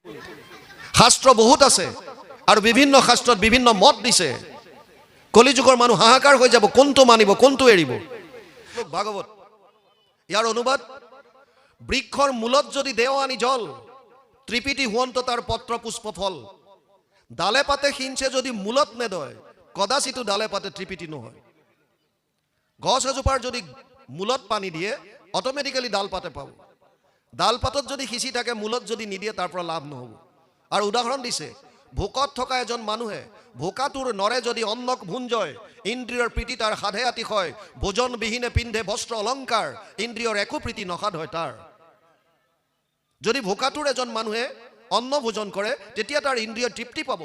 শাস্ত্ৰ বহুত আছে আৰু বিভিন্ন শাস্ত্ৰত বিভিন্ন মত দিছে। কলিযুগৰ মানুহ হাহাকাৰ হৈ যাব, কোনটো মানিব কোনটো এৰিব। ভাগৱত ইয়াৰ অনুবাদ, বৃক্ষৰ মূলত যদি দেও আনি জল, ত্ৰিপিটি হুৱন্ত তাৰ পত্ৰ পুষ্প ফল। ডালে পাতে সিঞ্চে যদি মূলত নেদয়, কদাচিতো ডালে পাতে ত্ৰিপিটি নহয়। গছ এজোপাৰ যদি মূলত পানী দিয়ে অট'মেটিকেলি ডাল পাতে পাব। ডাল পাতত যদি সিঁচি থাকে, মূলত যদি নিদিয়ে তাৰ পৰা লাভ নহ'ব। আৰু উদাহৰণ দিছে, ভোকত থকা এজন মানুহে ভোকাটোৰ নৰে যদি অন্নক ভুঞ্জয়, ইন্দ্ৰিয়ৰ প্ৰীতি তাৰ সাধে আতিশয়। ভোজন বিহীনে পিন্ধে বস্ত্ৰ অলংকাৰ, ইন্দ্ৰিয়ৰ একো প্ৰীতি নসাধ হয় তাৰ। যদি ভোকাটোৰ এজন মানুহে অন্ন ভোজন কৰে, তেতিয়া তাৰ ইন্দ্ৰিয় তৃপ্তি পাব।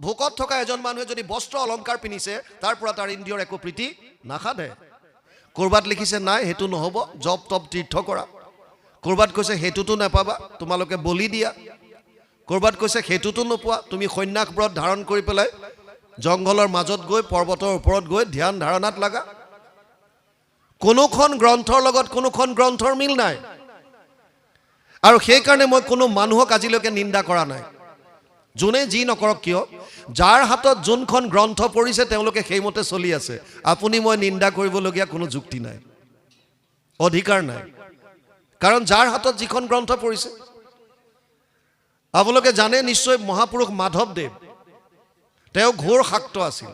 ভোকত থকা এজন মানুহে যদি বস্ত্ৰ অলংকাৰ পিন্ধিছে, তাৰ পৰা তাৰ ইন্দ্ৰিয়ৰ একো প্ৰীতি নাসাধে। ক'ৰবাত লিখিছে নাই সেইটো নহ'ব, জপ তপ তীৰ্থ কৰা। ক'ৰবাত কৈছে সেইটোতো নাপাবা, তোমালোকে বলি দিয়া। ক'ৰবাত কৈছে সেইটোতো নোপোৱা, তুমি সন্ন্যাস ব্ৰত ধাৰণ কৰি পেলাই জংঘলৰ মাজত গৈ পৰ্বতৰ ওপৰত গৈ ধ্যান ধাৰণাত লাগা। কোনোখন গ্ৰন্থৰ লগত কোনোখন গ্ৰন্থৰ মিল নাই। আৰু সেইকাৰণে মই কোনো মানুহক আজিলৈকে নিন্দা কৰা নাই। যোনে যি নকৰক কিয়, যাৰ হাতত যোনখন গ্ৰন্থ পৰিছে তেওঁলোকে সেইমতে চলি আছে। আপুনি মই নিন্দা কৰিবলগীয়া কোনো যুক্তি নাই, অধিকাৰ নাই। কাৰণ যাৰ হাতত যিখন গ্ৰন্থ পৰিছে, আপোনালোকে জানে নিশ্চয় মহাপুৰুষ মাধৱদেৱ, তেওঁ ঘোৰ শাক্ত আছিল,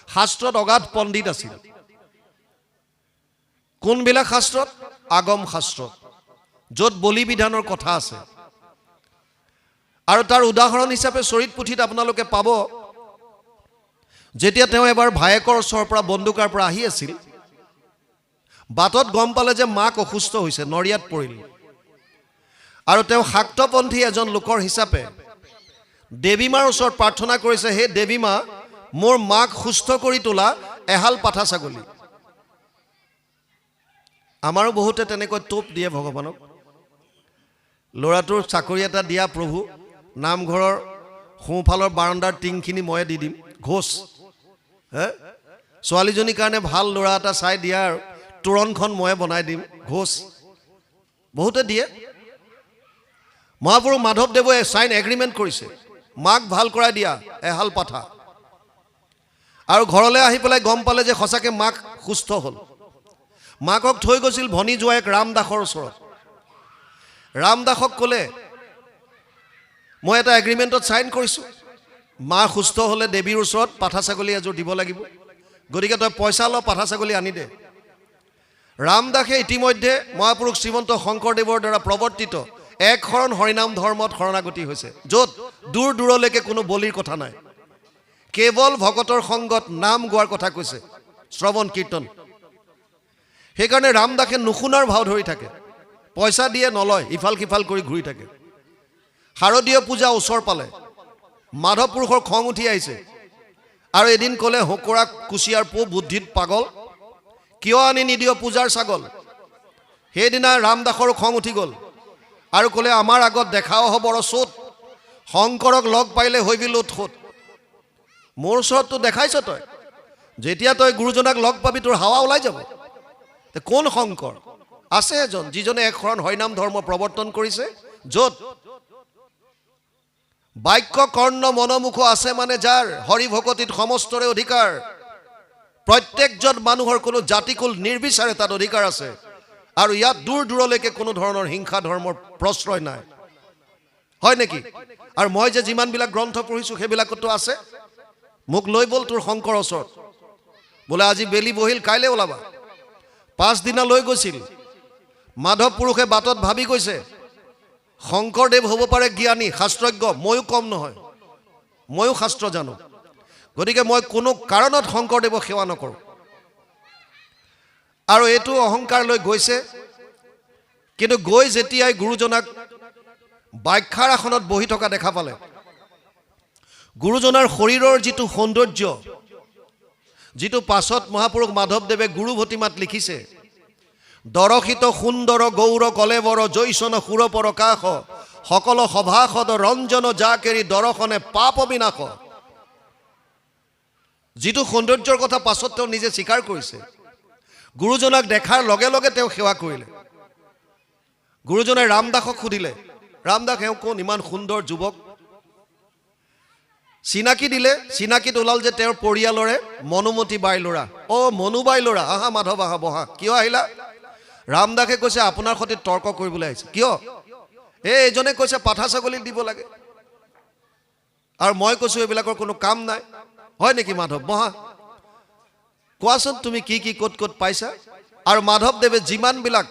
শাস্ত্ৰত অগাধ পণ্ডিত আছিল। কোনবিলাক শাস্ত্ৰত? আগম শাস্ত্ৰত, য'ত বলি বিধানৰ কথা আছে। আৰু তাৰ উদাহৰণ হিচাপে চৰিত পুথিত আপোনালোকে পাব, যেতিয়া তেওঁ এবাৰ ভায়েকৰ ওচৰৰ পৰা বন্দুকাৰ পৰা আহি আছিল, বাটত গম পালে যে মাক অসুস্থ হৈছে, নৰিয়াত পৰিল। আৰু তেওঁ শাক্তপন্থী এজন লোকৰ হিচাপে দেৱীমাৰ ওচৰত প্ৰাৰ্থনা কৰিছে, হে দেৱীমা, মোৰ মাক সুস্থ কৰি তোলা এহাল পাঠা ছাগলী। আমাৰো বহুতে তেনেকৈ টোপ দিয়ে ভগৱানক, ল'ৰাটোৰ চাকৰি এটা দিয়া প্ৰভু, নামঘৰৰ সোঁফালৰ বাৰাণ্ডাৰ টিংখিনি ময়ে দি দিম, ঘোষ। ছোৱালীজনীৰ কাৰণে ভাল ল'ৰা এটা চাই দিয়া, আৰু তোৰণখন ময়ে বনাই দিম, ঘোষ। বহুতে দিয়ে। মহাপুৰুষ মাধৱদেৱে চাইন এগ্ৰিমেণ্ট কৰিছে, মাক ভাল কৰাই দিয়া এহাল পাঠা। আৰু ঘৰলৈ আহি পেলাই গম পালে যে সঁচাকৈ মাক সুস্থ হ'ল। মাকক থৈ গৈছিল ভনী জোৱাইক ৰামদাসৰ ওচৰত। ৰামদাসক ক'লে, মই এটা এগ্ৰিমেণ্টত চাইন কৰিছোঁ, মা সুস্থ হ'লে দেৱীৰ ওচৰত পাঠা ছাগলী এযোৰ দিব লাগিব, গতিকে তই পইচা ল, পাঠা ছাগলী আনি দে। ৰামদাসে ইতিমধ্যে মহাপুৰুষ শ্ৰীমন্ত শংকৰদেৱৰ দ্বাৰা প্ৰৱৰ্তিত এক শৰণ হৰিনাম ধৰ্মত শৰণাগতি হৈছে, য'ত দূৰ দূৰলৈকে কোনো বলিৰ কথা নাই, কেৱল ভকতৰ সংগত নাম গোৱাৰ কথা কৈছে, শ্ৰৱণ কীৰ্তন। সেইকাৰণে ৰামদাসে নুশুনাৰ ভাও ধৰি থাকে, পইচা দিয়ে নলয়, ইফাল সিফাল কৰি ঘূৰি থাকে। শাৰদীয় পূজা ওচৰ পালে, মাধৱ পুৰুষৰ খং উঠি আহিছে, আৰু এদিন ক'লে, হোকৰা কুচিয়াৰ পো বুদ্ধিত পাগল, কিয় আনি নিদিয় পূজাৰ ছাগল। সেইদিনা ৰামদাসৰো খং উঠি গ'ল, আৰু ক'লে, আমাৰ আগত দেখাও হ'ব ৰচোত, শংকৰক লগ পাইলে হৈবি লোটখোট। মোৰ ওচৰততো দেখাইছ তই, যেতিয়া তই গুৰুজনাক লগ পাবি তোৰ হাৱা ওলাই যাব। কোন শংকৰ? আছে এজন, যিজনে এক শৰণ হৰিনাম ধৰ্ম প্ৰৱৰ্তন কৰিছে, য'ত বাক্য কৰ্ণ মনমুখ আছে মানে যাৰ, হৰি ভকতিত সমস্তৰে অধিকাৰ। প্ৰত্যেকজন মানুহৰ কোনো জাতিকুল নিৰ্বিচাৰে তাত অধিকাৰ আছে, আৰু ইয়াত দূৰ দূৰলৈকে কোনো ধৰণৰ হিংসা ধৰ্মৰ প্ৰশ্ৰয় নাই, হয় নেকি? আৰু মই যে যিমানবিলাক গ্ৰন্থ পঢ়িছোঁ সেইবিলাকতো আছে। মোক লৈ ব'ল তোৰ শংকৰ ওচৰত, বোলে আজি বেলি বহিল কাইলৈ ওলাবা। পাছদিনা লৈ গৈছিল। মাধৱ পুৰুষে বাটত ভাবি কৈছে, শংকৰদেৱ হ'ব পাৰে জ্ঞানী শাস্ত্ৰজ্ঞ, ময়ো কম নহয়, ময়ো শাস্ত্ৰ জানো, গতিকে মই কোনো কাৰণত শংকৰদেৱক সেৱা নকৰোঁ। আৰু এইটো অহংকাৰ লৈ গৈছে। কিন্তু গৈ যেতিয়াই গুৰুজনাক ব্যাখ্যাৰ আসনত বহি থকা দেখা পালে, গুৰুজনাৰ শৰীৰৰ যিটো সৌন্দৰ্য, যিটো পাছত মহাপুৰুষ মাধৱদেৱে গুৰু ভতিমাত লিখিছে, দৰশিত সুন্দৰ গৌৰ কলেবৰ জৈসন সুৰপৰ কাষ, সকল সভাসদ ৰঞ্জন জাকেৰি দৰ্শনে পাপ বিনাশ। যিটো সৌন্দৰ্যৰ কথা পাছত তেওঁ নিজে স্বীকাৰ কৰিছে, গুৰুজনাক দেখাৰ লগে লগে তেওঁ সেৱা কৰিলে। গুৰুজনাই ৰামদাসক সুধিলে, ৰামদাস এওঁ কোন ইমান সুন্দৰ যুৱক চিনাকি দিলে চিনাকিত ওলাল যে তেওঁৰ পৰিয়ালৰে মনুমতী বাই ল'ৰা মনুবাই ল'ৰা আহা মাধৱ আহা বহা কিয় আহিলা ৰামদাসে কৈছে আপোনাৰ সৈতে তৰ্ক কৰিবলৈ আহিছে কিয় এইজনে কৈছে পাঠা ছাগলী দিব লাগে আৰু মই কৈছো এইবিলাকৰ কোনো কাম নাই হয় নেকি মাধৱ বহা কোৱাচোন তুমি কি কি ক'ত ক'ত পাইছা আৰু মাধৱদেৱে যিমানবিলাক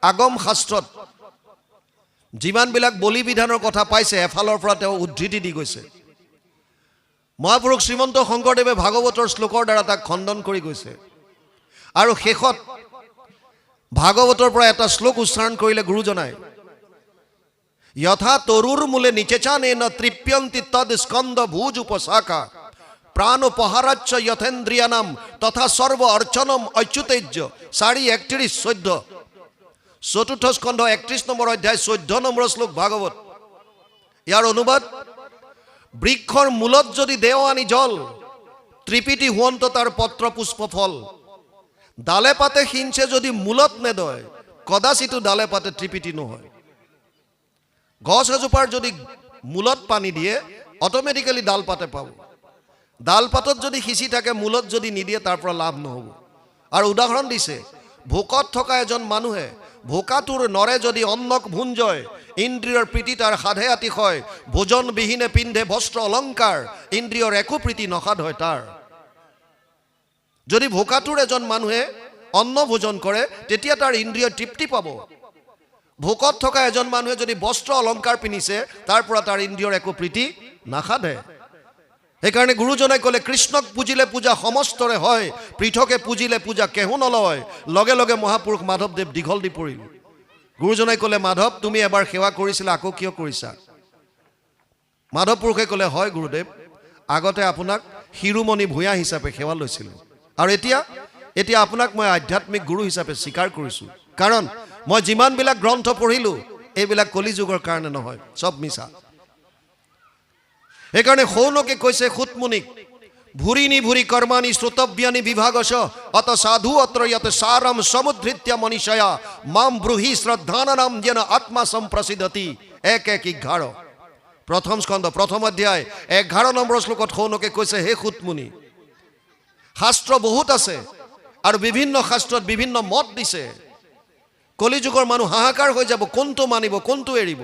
আগম শাস্ত্ৰত যিমানবিলাক বলি বিধানৰ কথা পাইছে এফালৰ পৰা তেওঁ উদ্ধৃতি দি গৈছে মহাপুৰুষ শ্ৰীমন্ত শংকৰদেৱে ভাগৱতৰ শ্লোকৰ দ্বাৰা তাক খণ্ডন কৰি গৈছে আৰু শেষত ভাগৱতৰ পৰা এটা শ্লোক উচ্চাৰণ কৰিলে গুৰুজনাই যথা তৰুৰ মূলে নিচেচানেন তৃপ্যন্তি তদ স্কন্দ ভুজ উপশাখা প্রাণোপহারাচ্চ যথেন্দ্রিয়ানাম তথা সর্ব অর্চনম অচ্যুতেজ্য 4:31-14 চতুর্থ স্কন্ধ 31 নম্বৰ অধ্যায় 14 নম্বৰ শ্লোক ভাগৱত ইয়াৰ অনুবাদ বৃক্ষৰ মূলত যদি দেও আনি জল ত্ৰিপিটি হুৱন্ত তাৰ পত্ৰ পুষ্প ফল ডালে পাতে সিঞ্চে যদি মূলত নেদয় কদাচিতো ডালে পাতে ত্ৰিপিটি নহয় গছ এজোপাৰ যদি মূলত পানী দিয়ে অটোমেটিক্যালি ডাল পাতে পাব ডাল পাতত যদি সিঁচি থাকে মূলত যদি নিদিয়ে তাৰ পৰা লাভ নহব আৰু উদাহৰণ দিছে ভোকত থকা এজন মানুহে ভোকাটোৰ নৰে যদি অন্নক ভুঞ্জয় ইন্দ্ৰিয়ৰ প্ৰীতি তাৰ সাধে আতিশয় ভোজন বিহীনে পিন্ধে বস্ত্ৰ অলংকাৰ ইন্দ্ৰিয়ৰ একো প্ৰীতি নসাধ হয় তাৰ যদি ভোকাটোৰ এজন মানুহে অন্ন ভোজন কৰে তেতিয়া তাৰ ইন্দ্ৰিয় তৃপ্তি পাব ভোকত থকা এজন মানুহে যদি বস্ত্ৰ অলংকাৰ পিন্ধিছে তাৰ পৰা তাৰ ইন্দ্ৰিয়ৰ একো প্ৰীতি নাসাধে সেইকাৰণে গুৰুজনাই ক'লে কৃষ্ণক পূজিলে পূজা সমস্তৰে হয় পৃথকে পূজিলে পূজা কেহু নলয় লগে লগে মহাপুৰুষ মাধৱদেৱ দীঘল দি পৰিল গুৰুজনাই ক'লে মাধৱ তুমি এবাৰ সেৱা কৰিছিলা আকৌ কিয় কৰিছা মাধৱ পুৰুষে ক'লে হয় গুৰুদেৱ আগতে আপোনাক হিৰুমণি ভূঞা হিচাপে সেৱা লৈছিলোঁ আৰু এতিয়া আপোনাক মই আধ্যাত্মিক গুৰু হিচাপে স্বীকাৰ কৰিছোঁ কাৰণ মই যিমানবিলাক গ্ৰন্থ পঢ়িলোঁ এইবিলাক কলিযুগৰ কাৰণে নহয় চব মিছা সেইকাৰণে সৌনকে কৈছে সুতমুনিক ভুৰি নিভুৰি কৰ্মাণি শ্ৰোতব্যানি বিভাগশ অত সাধু অত্ৰ যত সাৰম সমুদ্ধৃত্য মনীষয়া মাম ব্ৰুহি শ্ৰদ্ধানাম যেন আত্মা সম্প্ৰসিদ্ধতি 1:11 প্ৰথম স্কন্ধ প্ৰথম অধ্যায় 11 নম্বৰ শ্লোকত সৌনকে কৈছে হে সুতমুনি শাস্ত্ৰ বহুত আছে আৰু বিভিন্ন শাস্ত্ৰত বিভিন্ন মত দিছে কলিযুগৰ মানুহ হাহাকাৰ হৈ যাব কোনটো মানিব কোনটো এৰিব